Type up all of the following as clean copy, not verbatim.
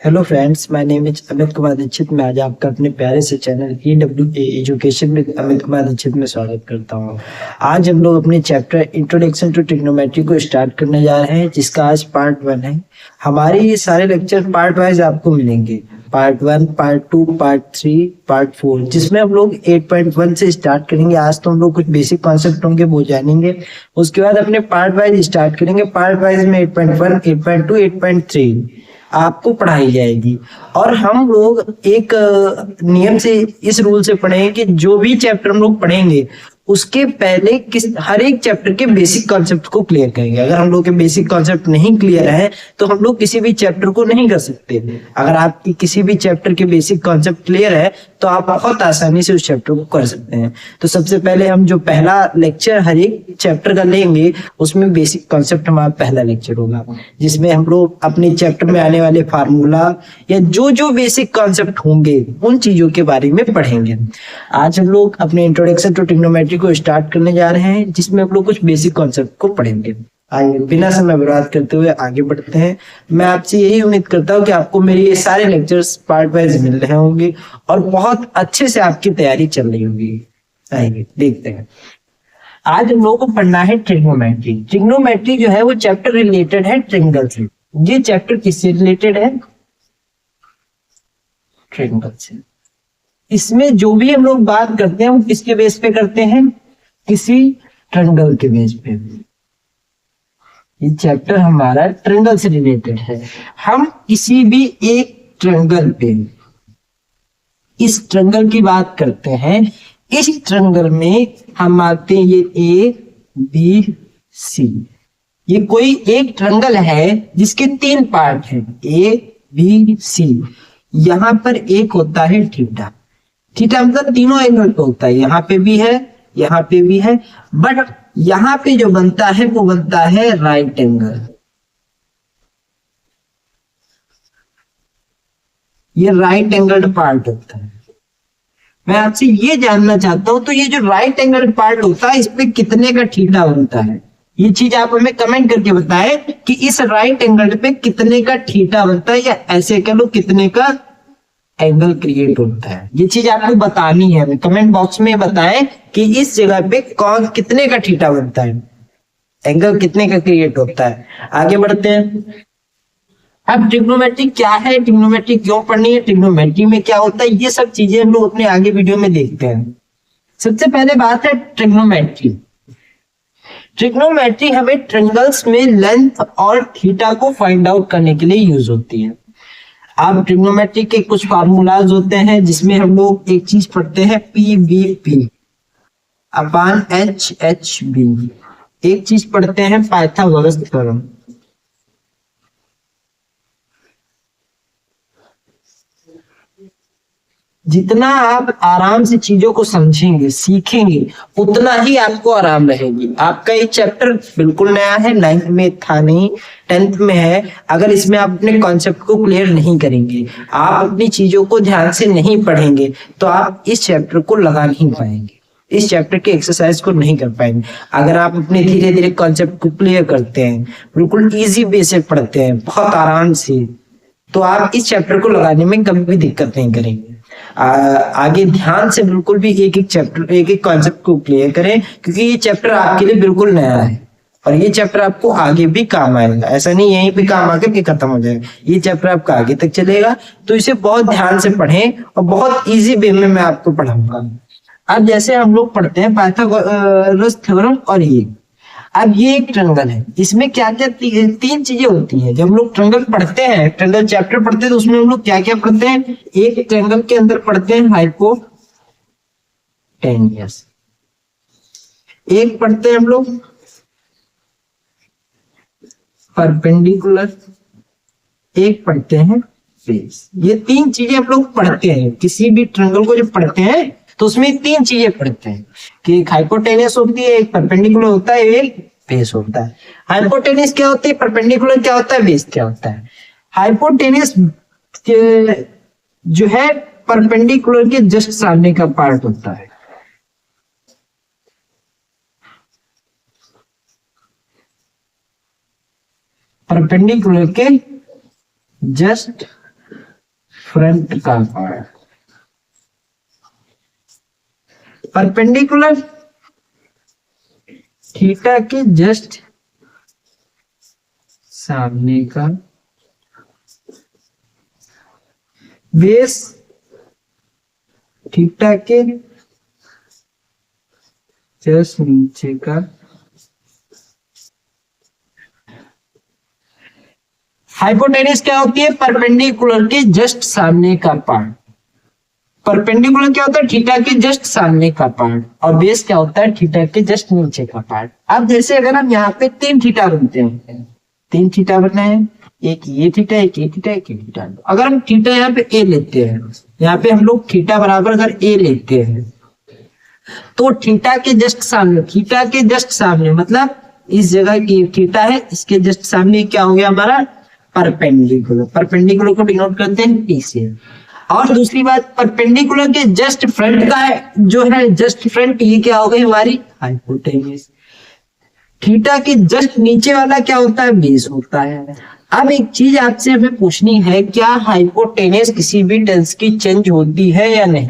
Hello friends, my name is Amit Kumar Dikshit. मैं आज आपका अपने प्यारे से चैनल EWA एजुकेशन में अमित कुमार दीक्षित में स्वागत करता हूँ। आज हम लोग अपने चैप्टर इंट्रोडक्शन टू ट्रिग्नोमेट्री को स्टार्ट करने जा रहे हैं, जिसका आज पार्ट 1 है। हमारे ये सारे लेक्चर पार्ट वाइज आपको मिलेंगे, पार्ट 1, पार्ट 2, पार्ट 3, पार्ट 4, जिसमें हम लोग 8.1 से स्टार्ट करेंगे। आज तो हम लोग कुछ बेसिक कॉन्सेप्ट होंगे वो जानेंगे, उसके बाद अपने पार्ट वाइज स्टार्ट करेंगे। पार्ट वाइज में 8.1, 8.2, 8.3 आपको पढ़ाई जाएगी। और हम लोग एक नियम से, इस रूल से पढ़ेंगे कि जो भी चैप्टर हम लोग पढ़ेंगे उसके पहले हर एक चैप्टर के बेसिक कॉन्सेप्ट को क्लियर करेंगे। अगर हम लोग के बेसिक कॉन्सेप्ट नहीं क्लियर है तो हम लोग किसी भी चैप्टर को नहीं कर सकते। अगर आपकी किसी भी चैप्टर के बेसिक कॉन्सेप्ट क्लियर है तो आप बहुत आसानी से उस चैप्टर को कर सकते हैं। तो सबसे पहले हम जो पहला लेक्चर हर एक चैप्टर का लेंगे उसमें बेसिक कॉन्सेप्ट हमारा पहला लेक्चर होगा, जिसमें हम लोग अपने चैप्टर में आने वाले फार्मूला या जो जो बेसिक कॉन्सेप्ट होंगे उन चीजों के बारे में पढ़ेंगे। आज हम लोग अपने इंट्रोडक्शन टू ट्रिग्नोमेट्री को स्टार्ट करने जा रहे हैं, जिसमें हम लोग कुछ बेसिक कॉन्सेप्ट को पढ़ेंगे। आइए बिना समय बर्बाद करते हुए आगे बढ़ते हैं। मैं आपसे यही उम्मीद करता हूँ कि आपको मेरे ये सारे लेक्चर्स पार्ट वाइज मिल रहे होंगे और बहुत अच्छे से आपकी तैयारी चल रही होगी। आइए देखते हैं। आज हम लोगों को पढ़ना है ट्रिग्नोमेट्री। ट्रिग्नोमेट्री जो है वो चैप्टर रिलेटेड है ट्रिंगल से। ये चैप्टर किससे रिलेटेड है? ट्रिंगल से। इसमें जो भी हम लोग बात करते हैं वो किसके बेस पे करते हैं? किसी ट्रिंगल के बेस पे। ये चैप्टर हमारा ट्रिंगल से रिलेटेड है। हम किसी भी एक ट्रिंगल पे, इस ट्रिंगल की बात करते हैं। इस ट्रिंगल में हम आते हैं ये ABC। ये कोई एक ट्रिंगल है जिसके 3 पार्ट हैं, ABC। यहां पर एक होता है थीटा। थीटा मतलब तीनों एंगल पे होता है, यहाँ पे भी है, यहाँ पे भी है, बट यहाँ पे जो बनता है वो बनता है राइट एंगल। ये राइट एंगल पार्ट होता है। मैं आपसे ये जानना चाहता हूं, तो ये जो राइट एंगल पार्ट होता है इस पे कितने का थीटा बनता है? ये चीज आप हमें कमेंट करके बताएं कि इस राइट एंगल पे कितने का थीटा बनता है, या ऐसे कह लो कितने का एंगल क्रिएट होता है। ये चीज आपको बतानी है, कमेंट बॉक्स में बताएं कि इस जगह पे कौन कितने का थीटा बनता है, एंगल कितने का क्रिएट होता है। आगे बढ़ते हैं। अब ट्रिग्नोमेट्री क्या है, ट्रिग्नोमेट्री क्यों पढ़नी है, ट्रिग्नोमेट्री में क्या होता है, ये सब चीजें हम लोग अपने आगे वीडियो में देखते हैं। सबसे पहले बात है ट्रिग्नोमेट्री। ट्रिग्नोमेट्री हमें ट्रिंगल्स में लेंथ और थीटा को फाइंड आउट करने के लिए यूज होती है। अब ट्रिग्नोमेट्री के कुछ फार्मूलाज होते हैं जिसमें हम लोग एक चीज पढ़ते हैं PVP अपान HHB। एक चीज पढ़ते हैं पाइथागोरस थ्योरम। जितना आप आराम से चीजों को समझेंगे, सीखेंगे, उतना ही आपको आराम रहेगी। आपका ये चैप्टर बिल्कुल नया है, 9th में था नहीं, 10th में है। अगर इसमें आप अपने कॉन्सेप्ट को क्लियर नहीं करेंगे, आप अपनी चीजों को ध्यान से नहीं पढ़ेंगे, तो आप इस चैप्टर को लगा नहीं पाएंगे, इस चैप्टर के एक्सरसाइज को नहीं कर पाएंगे। अगर आप अपने धीरे धीरे कॉन्सेप्ट को क्लियर करते हैं, बिल्कुल इजी वे से पढ़ते हैं, बहुत आराम से, तो आप इस चैप्टर को लगाने में कभी भी दिक्कत नहीं करेंगे। आगे ध्यान से बिल्कुल भी एक एक चैप्टर, एक एक कॉन्सेप्ट को क्लियर करें, क्योंकि ये चैप्टर आपके लिए बिल्कुल नया है और ये चैप्टर आपको आगे भी काम आएगा। ऐसा नहीं यहीं पे काम आकर के खत्म हो जाएगा, ये चैप्टर आपका आगे तक चलेगा। तो इसे बहुत ध्यान से पढ़ें और बहुत इजी वे में मैं आपको पढ़ाऊंगा। अब जैसे हम लोग पढ़ते हैं पाइथागोरस थ्योरम, और ये अब ये एक ट्रायंगल है, इसमें क्या क्या 3 चीजें होती हैं। जब हम लोग ट्रायंगल पढ़ते हैं, ट्रायंगल चैप्टर पढ़ते हैं, तो उसमें हम लोग क्या क्या पढ़ते हैं? एक ट्रायंगल के अंदर पढ़ते हैं हाइपोटेन्यूस, एक पढ़ते हैं हम लोग परपेंडिकुलर, एक पढ़ते हैं बेस। ये 3 चीजें हम लोग पढ़ते हैं। किसी भी ट्रायंगल को जब पढ़ते हैं तो उसमें 3 चीजें पढ़ते हैं कि एक हाइपोटेन्यूस होती है, एक परपेंडिकुलर होता है, एक बेस होता है। हाइपोटेन्यूस क्या होती है, परपेंडिकुलर क्या होता है, बेस क्या होता है? हाइपोटेन्यूस जो है परपेंडिकुलर के जस्ट सामने का पार्ट होता है। परपेंडिकुलर के जस्ट फ्रंट का पार्ट, परपेंडिकुलर थीटा के जस्ट सामने का, बेस थीटा के जस्ट नीचे का, हाइपोटेनस क्या होती है? परपेंडिकुलर के जस्ट सामने का पार्ट। परपेंडिकुलर क्या होता है? थीटा के जस्ट सामने का पार्ट। और बेस क्या होता है? थीटा के जस्ट नीचे का पार्ट। अब जैसे अगर हम यहाँ पे 3 थीटा बनते हैं, 3 थीटा बनना है, एक ये थीटा, एक ये थीटा, एक ये थीटा। अगर हम थीटा यहाँ पे ए लेते हैं, यहाँ पे हम लोग थीटा बराबर अगर ए लेते हैं, तो थीटा के जस्ट सामने, थीटा के जस्ट सामने मतलब इस जगह की थीटा है, इसके जस्ट सामने क्या हो गया हमारा? परपेंडिकुलर। परपेंडिकुलर को डिनोट करते हैं टी से। और दूसरी बात, परपेंडिकुलर के जस्ट फ्रंट का है, जो है जस्ट फ्रंट, ये क्या हो गई हमारी? हाइपोटेनस। थीटा के जस्ट नीचे वाला क्या होता है? बेस होता है। अब एक चीज आपसे हमें पूछनी है, क्या हाइपोटेनस किसी भी टेंस की चेंज होती है या नहीं?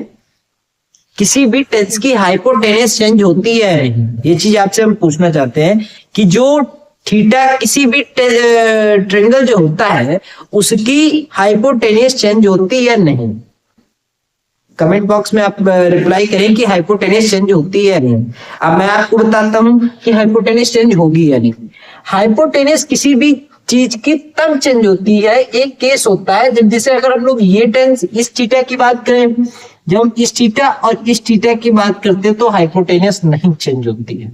किसी भी टेंस की हाइपोटेनस चेंज होती है? ये चीज आपसे हम पूछना चाहते हैं कि जो थीटा किसी भी ट्रायंगल जो होता है उसकी हाइपोटेनस चेंज होती है या नहीं? कमेंट बॉक्स में आप रिप्लाई करें कि हाइपोटेनस चेंज होती है या नहीं। अब मैं आपको बताता हूं कि हाइपोटेनस चेंज होगी या नहीं। हाइपोटेनस किसी भी चीज की तब चेंज होती है, एक केस होता है जब, जैसे अगर हम लोग ये टेंस इस थीटा की बात करें, जब हम इस थीटा और इस थीटा की बात करते हैं तो हाइपोटेनस नहीं चेंज होती है।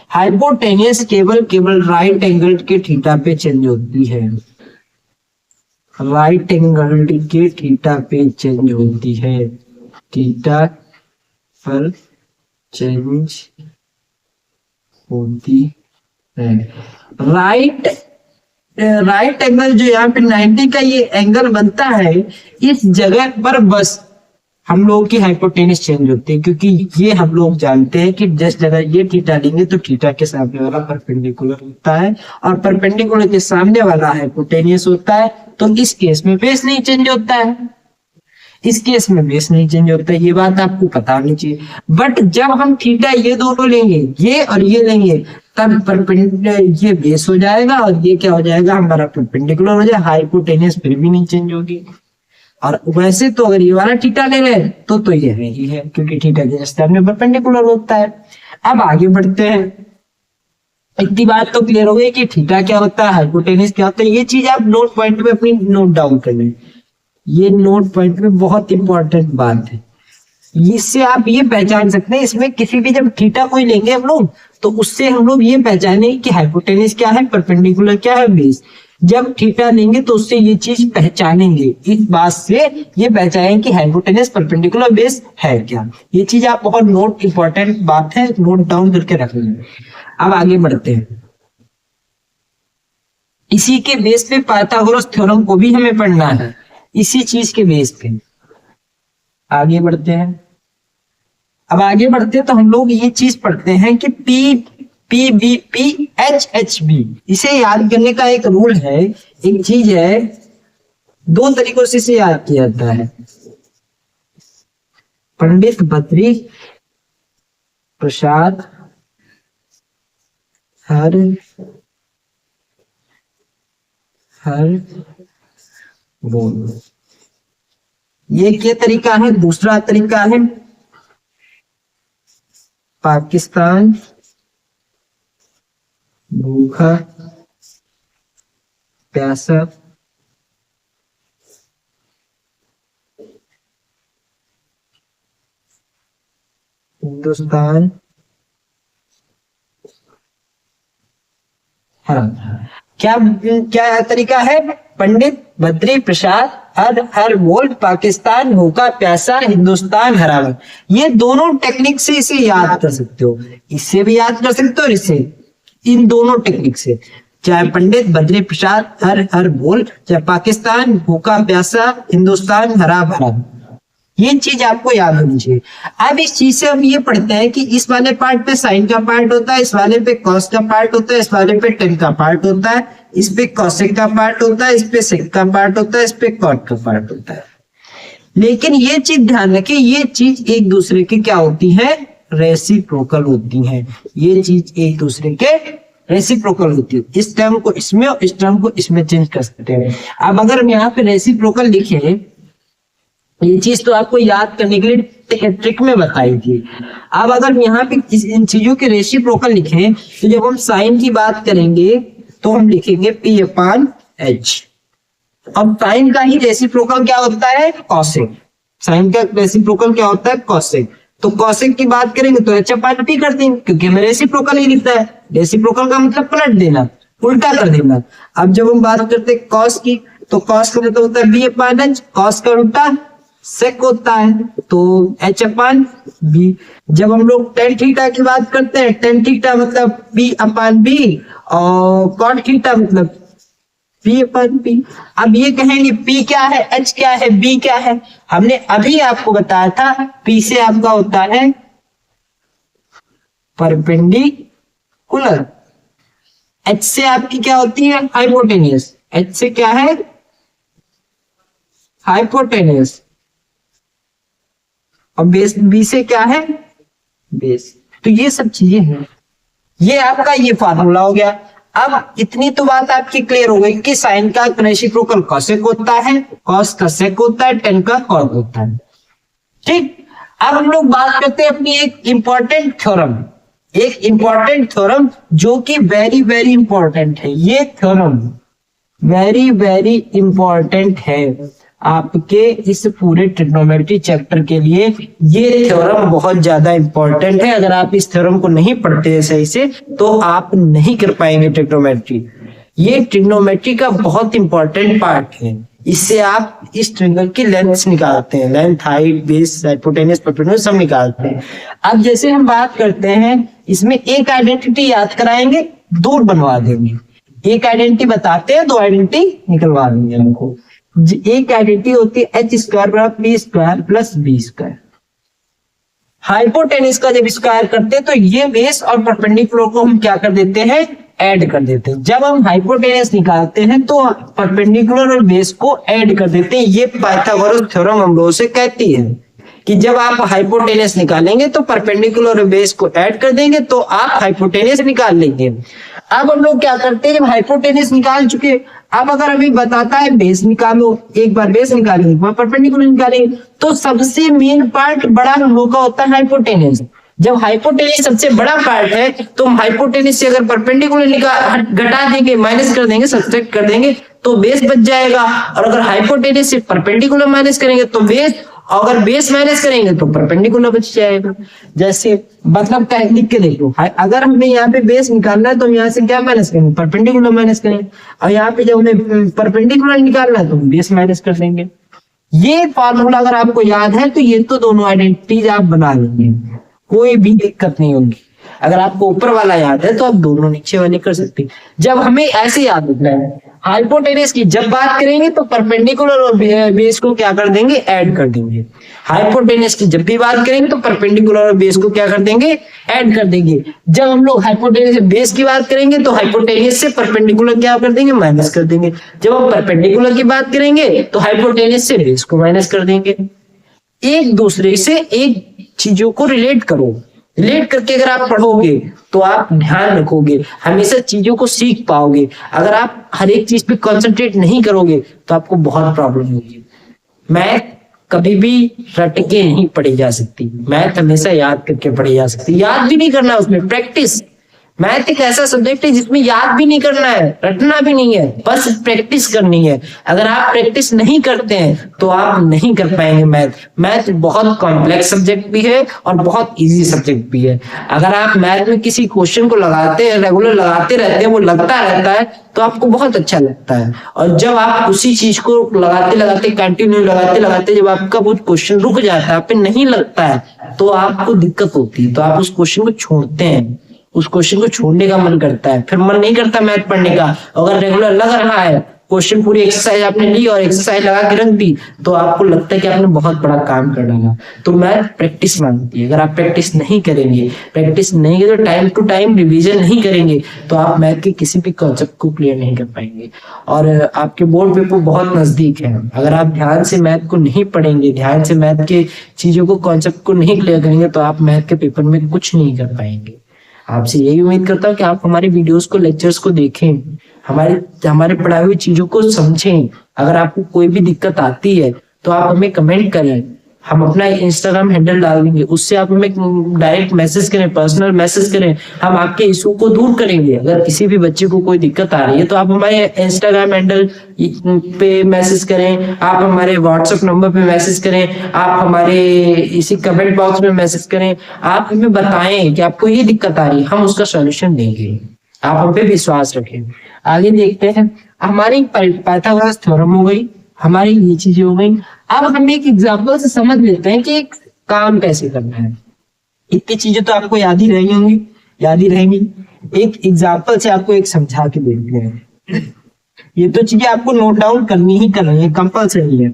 हाइपोटेनस केवल राइट एंगल के थीटा पे चेंज होती है, राइट एंगल के थीटा पे चेंज होती है, थीटा पर चेंज होती है। राइट एंगल जो यहाँ पे 90 का ये एंगल बनता है, इस जगह पर बस हम लोगों की हाइपोटेनस चेंज होती है, क्योंकि ये हम लोग जानते हैं कि जिस जगह ये थीटा लेंगे तो थीटा के सामने वाला परपेंडिकुलर होता है और परपेंडिकुलर के सामने वाला हाइपोटेनस होता है। तो इस केस में बेस नहीं चेंज होता है, इस केस में बेस नहीं चेंज होता है, ये बात आपको पता होनी चाहिए। बट जब हम थीटा ये दोनों लेंगे, ये और ये लेंगे, तब परपेंडिकुलर ये बेस हो जाएगा और ये क्या हो जाएगा? हमारा परपेंडिकुलर हो जाएगा, हाइपोटेनस फिर भी नहीं चेंज होगी। और वैसे तो अगर ये वाला थीटा ले लें तो ये नहीं है, क्योंकि थीटा के जस्ट सामने परपेंडिकुलर होता है। अब आगे बढ़ते हैं। इतनी बात तो क्लियर हो गई कि थीटा क्या होता है, हाइपोटेनस क्या होता है। ये चीज आप नोट पॉइंट में अपनी नोट डाउन कर लें, ये नोट पॉइंट में बहुत इंपॉर्टेंट बात है। इससे आप ये पहचान सकते हैं, इसमें किसी भी जब थीटा कोई लेंगे हम लोग तो उससे हम लोग ये पहचाने कि हाइपोटेनस क्या है, परपेंडिकुलर क्या है, बेस। जब थीटा लेंगे तो उससे ये चीज पहचानेंगे, इस बात से ये पहचानेंगे कि हाइपोटेनस परपेंडिकुलर बेस है क्या। ये चीज आप बहुत नोट इंपॉर्टेंट बात है, नोट डाउन करके रख लेंगे। अब आगे बढ़ते हैं। इसी के बेस पे पाइथागोरस थ्योरम को भी हमें पढ़ना है, इसी चीज के बेस पे। आगे बढ़ते हैं। अब आगे बढ़ते तो हम लोग ये चीज पढ़ते हैं कि PBPHHB, इसे याद करने का एक रूल है, एक चीज है, 2 तरीकों से इसे याद किया जाता है। पंडित बद्री प्रसाद हर बोल, ये क्या तरीका है। दूसरा तरीका है पाकिस्तान भूखा प्यासा हिंदुस्तान क्या तरीका है? पंडित बद्री प्रसाद हर बोल, पाकिस्तान भूखा प्यासा, हिंदुस्तान हरा। ये दोनों टेक्निक से इसे याद कर सकते हो, इससे भी याद कर सकते हो, इससे, इन दोनों टेक्निक से, चाहे पंडित बद्री प्रसाद हर बोल, चाहे पाकिस्तान भूखा प्यासा, हिंदुस्तान हरा भरा। ये चीज आपको याद होनी चाहिए। अब इस चीज से हम ये पढ़ते हैं कि इस वाले पार्ट पे साइन का पार्ट होता है, इस वाले पे कॉस का पार्ट होता है, इस वाले पे टेन का पार्ट होता है, इस पे कॉसेक का पार्ट होता है, इस पे सेक का पार्ट होता है, इस पे कॉट का पार्ट होता है। लेकिन ये चीज ध्यान रखें, ये चीज एक दूसरे की क्या होती है, रेसिप्रोकल होती है। ये चीज एक दूसरे के रेसिप्रोकल होती है। इस टर्म को इसमें और इस टर्म को इसमें चेंज कर सकते हैं। अब अगर हम यहाँ पे रेसिप्रोकल लिखे, ये चीज तो आपको याद करने के लिए ट्रिक में बताई थी। अब अगर यहाँ पे इन चीजों के रेसिप्रोकल लिखें तो जब हम साइन की बात करेंगे तो हम लिखेंगे P अपान H। अब साइन का ही रेसिप्रोकल क्या होता है, कॉसेक। साइन का रेसिप्रोकल क्या होता है, कॉसेक। तो कॉसेक की बात करेंगे तो H अपान P कर देंगे, क्योंकि हमें रेसिप्रोकल ही लिखता है। रेसिप्रोकल का मतलब पलट देना, उल्टा कर देना। अब जब हम बात करते हैं कॉस की, तो कॉस का मतलब होता है B अपान H, कॉस का उल्टा सेक होता है, तो H अपान B। जब हम लोग टेन थीटा की बात करते हैं, टेन थीटा मतलब P अपान B, और कॉट थीटा मतलब P अपान P। अब ये कहेंगे P क्या है, H क्या है, B क्या है। हमने अभी आपको बताया था P से आपका होता है परपेंडिकुलर, H से आपकी क्या होती है, हाइपोटेनियस। H से क्या है, हाइपोटेनियस। और बेस बी से क्या है, बेस। तो ये सब चीजें हैं। ये आपका ये फार्मूला हो गया। अब इतनी तो बात आपकी क्लियर हो गई कि साइन का रेसिप्रोकल कॉसेक होता है, कॉस का सेक होता है, टेन का कॉट होता है। ठीक, अब हम लोग बात करते हैं अपनी एक इंपॉर्टेंट थ्योरम, एक इंपॉर्टेंट थ्योरम जो कि वेरी वेरी इंपॉर्टेंट है। ये थ्योरम वेरी वेरी इंपॉर्टेंट है आपके इस पूरे ट्रिग्नोमेट्री चैप्टर के लिए। ये थ्योरम बहुत ज्यादा इंपॉर्टेंट है। अगर आप इस थ्योरम को नहीं पढ़ते हैं सही से तो आप नहीं कर पाएंगे ट्रिग्नोमेट्री। ये ट्रिग्नोमेट्री का बहुत इंपॉर्टेंट पार्ट है। इससे आप इस ट्रिंगल की लेंथ निकालते हैं, length, height, base, hypotenuse, perpendicular सब निकालते हैं। अब जैसे हम बात करते हैं, इसमें एक आइडेंटिटी याद कराएंगे, दो बनवा देंगे। एक आइडेंटिटी बताते हैं, दो आइडेंटिटी निकलवा देंगे हमको। एक आइडेंटिटी होती है एच स्क्वायर बराबर P square plus B square. Hypotenuse का जब स्क्वायर करते हैं तो ये बेस और परपेंडिकुलर को हम क्या कर देते हैं, ऐड कर देते हैं। जब हम हाइपोटेन्यूस निकालते हैं तो परपेंडिकुलर और बेस को ऐड कर देते हैं। ये पाइथागोरस थ्योरम हम लोगों से कहती है कि जब आप हाइपोटेन्यूस निकालेंगे तो परपेंडिकुलर और बेस को ऐड कर देंगे तो आप हाइपोटेन्यूस निकाल लेंगे। अब हम लोग क्या करते हैं, जब हाइपोटेन्यूस निकाल चुके, अब अगर अभी बताता है बेस निकालो, एक बार बेस निकालेंगे, एक बार परपेंडिकुलर निकालेंगे, तो सबसे मेन पार्ट बड़ा लोग का होता है हाइपोटेन्यूस। जब हाइपोटेन्यूस सबसे बड़ा पार्ट है तो हम हाइपोटेन्यूस से अगर परपेंडिकुलर घटा देंगे, माइनस कर देंगे, सब्ट्रैक्ट कर देंगे तो बेस बच जाएगा। और अगर हाइपोटेन्यूस से परपेंडिकुलर माइनस करेंगे तो बेस, अगर बेस माइनस करेंगे तो परपेंडिकुलर बच जाएगा। जैसे मतलब लिख के देखो, अगर हमें यहाँ पे बेस निकालना है तो हम यहाँ से क्या माइनस करेंगे, परपेंडिकुलर माइनस करेंगे। और यहाँ पे जब हमें परपेंडिकुलर निकालना है तो हम बेस माइनस कर देंगे। ये फॉर्मूला अगर आपको याद है तो ये तो दोनों आइडेंटिटीज आप बना लेंगे, कोई भी दिक्कत नहीं होगी। अगर आपको ऊपर वाला याद है तो आप दोनों नीचे वाले कर सकते हैं। जब हमें ऐसे याद रखना है, हाइपोटेन्यूस की जब बात करेंगे तो परपेंडिकुलर और बेस को क्या कर देंगे, ऐड कर देंगे। हाइपोटेन्यूस की जब भी बात करेंगे तो परपेंडिकुलर और बेस को क्या कर देंगे, ऐड कर देंगे। जब हम लोग हाइपोटेन्यूस से बेस की बात करेंगे तो हाइपोटेन्यूस से परपेंडिकुलर क्या कर देंगे, माइनस कर देंगे। जब हम परपेंडिकुलर की बात करेंगे तो हाइपोटेन्यूस से बेस को माइनस कर देंगे। एक दूसरे से एक चीजों को रिलेट करो, रिलेट करके अगर आप पढ़ोगे तो आप ध्यान रखोगे, हमेशा चीजों को सीख पाओगे। अगर आप हर एक चीज पे कंसंट्रेट नहीं करोगे तो आपको बहुत प्रॉब्लम होगी। मैथ कभी भी रट के नहीं पढ़ी जा सकती, मैथ हमेशा याद करके पढ़ी जा सकती। याद भी नहीं करना, उसमें प्रैक्टिस। मैथ एक ऐसा सब्जेक्ट है जिसमें याद भी नहीं करना है, रटना भी नहीं है, बस प्रैक्टिस करनी है। अगर आप प्रैक्टिस नहीं करते हैं तो आप नहीं कर पाएंगे मैथ। मैथ बहुत कॉम्प्लेक्स सब्जेक्ट भी है और बहुत इजी सब्जेक्ट भी है। अगर आप मैथ में किसी क्वेश्चन को लगाते हैं, रेगुलर लगाते रहते हैं, वो लगता रहता है तो आपको बहुत अच्छा लगता है। और जब आप उसी चीज को लगाते लगाते कंटिन्यू लगाते लगाते जब आपका वो क्वेश्चन रुक जाता है, आप पे नहीं लगता है, तो आपको दिक्कत होती है, तो आप उस क्वेश्चन को छोड़ते हैं। उस क्वेश्चन को छोड़ने का मन करता है, फिर मन नहीं करता मैथ पढ़ने का। अगर रेगुलर लग रहा है क्वेश्चन पूरी एक्सरसाइज आपने ली और एक्सरसाइज लगा के रख दी तो आपको लगता है कि आपने बहुत बड़ा काम कर डाला। तो मैथ प्रैक्टिस मांगती है। अगर आप प्रैक्टिस नहीं करेंगे, तो टाइम टू टाइम रिवीजन नहीं करेंगे तो आप मैथ के किसी भी कॉन्सेप्ट को क्लियर नहीं कर पाएंगे। और आपके बोर्ड पेपर बहुत नजदीक है। अगर आप ध्यान से मैथ को नहीं पढ़ेंगे, ध्यान से मैथ के चीजों को, कॉन्सेप्ट को नहीं क्लियर करेंगे तो आप मैथ के पेपर में कुछ नहीं कर पाएंगे। आपसे यही उम्मीद करता हूँ कि आप हमारे वीडियोस को, लेक्चर्स को देखें, हमारे पढ़ाई हुई चीजों को समझें। अगर आपको कोई भी दिक्कत आती है तो आप हमें कमेंट करें, हम अपना इंस्टाग्राम हैंडल डाल देंगे, उससे आप हमें डायरेक्ट मैसेज करें, पर्सनल मैसेज करें, हम आपके इशू को दूर करेंगे। अगर किसी भी बच्चे को कोई दिक्कत आ रही है तो आप हमारे इंस्टाग्राम हैंडल पे मैसेज करें, आप हमारे व्हाट्सएप नंबर पे मैसेज करें, आप हमारे इसी कमेंट बॉक्स में मैसेज करें, आप हमें बताएं कि आपको ये दिक्कत आ रही है, हम उसका सॉल्यूशन देंगे। आप हम पे विश्वास रखें। आगे देखते हैं। हमारी पाइथागोरस थ्योरम हो गई, हमारी ये चीजें हो गई। अब हम एक एग्जाम्पल से समझ लेते हैं कि एक काम कैसे करना है। इतनी चीजें तो आपको याद ही रहेंगी। एक एग्जाम्पल से आपको एक समझा के देखते हैं। ये तो चीजें आपको नोट डाउन करनी ही करनी है, कंपल्सरी है।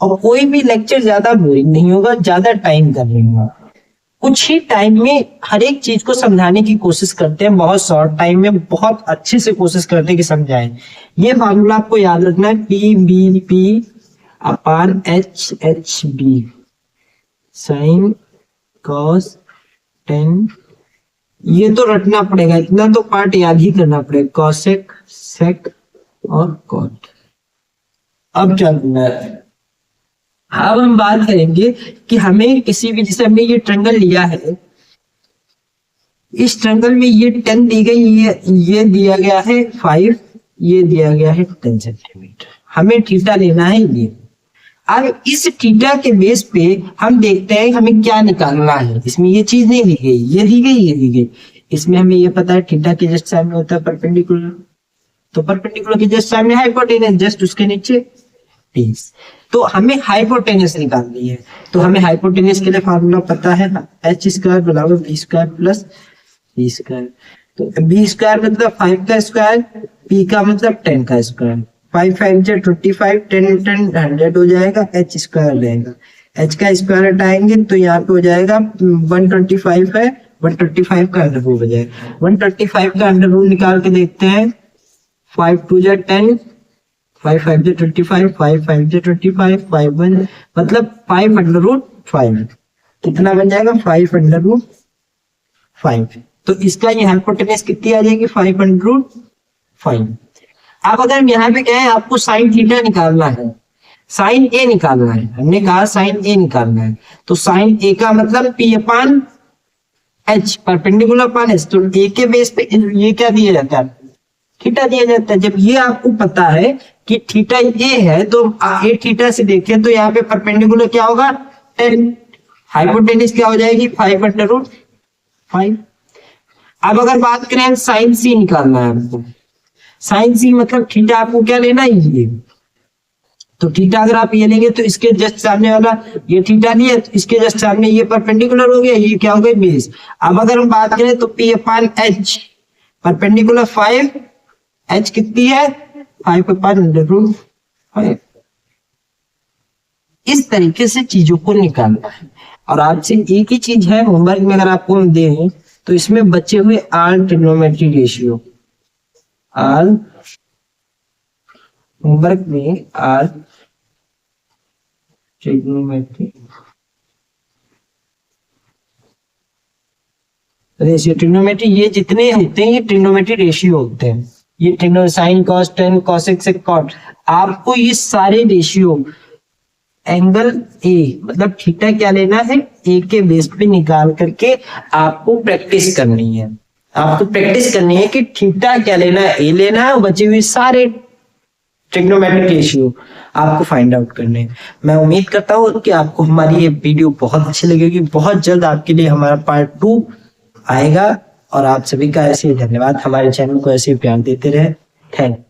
और कोई भी लेक्चर ज्यादा बोरिंग नहीं होगा, ज्यादा टाइम कर लेगा। कुछ ही टाइम में हर एक चीज को समझाने की कोशिश करते हैं, बहुत शॉर्ट टाइम में बहुत अच्छे से कोशिश करते हैं कि समझाएं। ये फार्मूला आपको याद रखना है, P B P upon H H B, sine cos tan. ये तो रटना पड़ेगा, इतना तो पार्ट याद ही करना पड़ेगा, कॉसेक सेक और कॉट। अब क्या करना है, अब हम बात करेंगे कि हमें किसी भी, जैसे हमने ये ट्रायंगल लिया है, इस ट्रायंगल में ये 10 दी गई, ये दिया गया है 5, ये दिया गया है 10 सेंटीमीटर। हमें थीटा लेना है ये। अब इस थीटा के बेस पे हम देखते हैं हमें क्या निकालना है। इसमें ये चीज नहीं दी गई, ये दी गई, ये दी गई। इसमें हमें ये पता है थीटा के जस्ट सामने होता है परपेंडिकुलर, तो परपेंडिकुलर के जस्ट सामने हाइपोटेनस, जस्ट उसके नीचे 30। तो हमें हाइपोटेनस निकालनी है। तो हमें हाइपोटेनस के लिए फार्मूला पता है, एच स्क्वायर बराबर B square plus B square. तो बी स्क्वायर मतलब 5 का स्क्वायर, पी का मतलब 10 का स्क्वायर। 5 5 जा 25, 10 10 100 हो जाएगा, एच स्क्वायर रहेगा। एच का स्क्वायर हटाएंगे तो यहाँ पे हो जाएगा 125 है, 125 का अंडर रूट हो जाएगा। 125 का अंडर रूट निकाल के देखते हैं, 5 2 जा 10, 5 5 जा 25, 5 5 जा 25, 5 1 मतलब 5 अंडर रूट 5 कितना बन जाएगा, 5 अंडर रूट 5। तो इसका ये हाइपोटेनस कितनी आ जाएगी, 5 अंडर रूट 5। अब अगर हम यहाँ पे क्या है, आपको साइन थीटा निकालना है, साइन ए निकालना है। हमने कहा साइन ए निकालना है, तो साइन ए का मतलब पी अपान एच, परपेंडिकुलर अपान एच। तो ए के बेस पे ये क्या दिया जाता है, थीटा दिया जाता है। जब ये आपको पता है कि थीटा ए है तो ए थीटा से देखें तो यहाँ पे परपेंडिकुलर क्या होगा, 10, हाइपोटेनस क्या हो जाएगी 5 अंडर रूट 5। अब अगर बात करें साइन सी निकालना है आपको, साइन सी मतलब थीटा आपको क्या लेना है, ये। तो थीटा अगर आप ये लेंगे तो इसके जस्ट सामने वाला ये थीटा लिया, तो इसके जस्ट सामने ये परपेंडिकुलर हो गया, ये क्या हो गया बेस। अब अगर हम बात करें तो P upon H, perpendicular 5, H कितनी है 5 अपान अंडर रूट 5। इस तरीके से चीजों को निकालना है। और आपसे एक ही चीज है, होमवर्क में अगर आपको हम दें तो इसमें बचे हुए आर ट्रिग्नोमेट्री रेशियो, आर होमवर्क में आर ट्रिग्नोमेट्री रेशियो, ट्रिग्नोमेट्री ये जितने होते हैं ये ट्रिग्नोमेट्री रेशियो होते हैं। ये trigno sine cos tan cosec sec cot, आपको ये सारे रेशियो एंगल ए मतलब थीटा क्या लेना है, ए के बेस पे निकाल करके आपको प्रैक्टिस करनी है। आपको प्रैक्टिस करनी है कि थीटा क्या लेना है, ए लेना है, बचे हुए सारे ट्रिग्नोमेट्रिक रेशियो आपको फाइंड आउट करने हैं। मैं उम्मीद करता हूँ कि आपको हमारी ये वीडियो बहुत अच्छी लगेगी। बहुत जल्द आपके लिए हमारा पार्ट 2 आएगा। और आप सभी का ऐसे धन्यवाद, हमारे चैनल को ऐसे प्यार देते रहे। Thank you.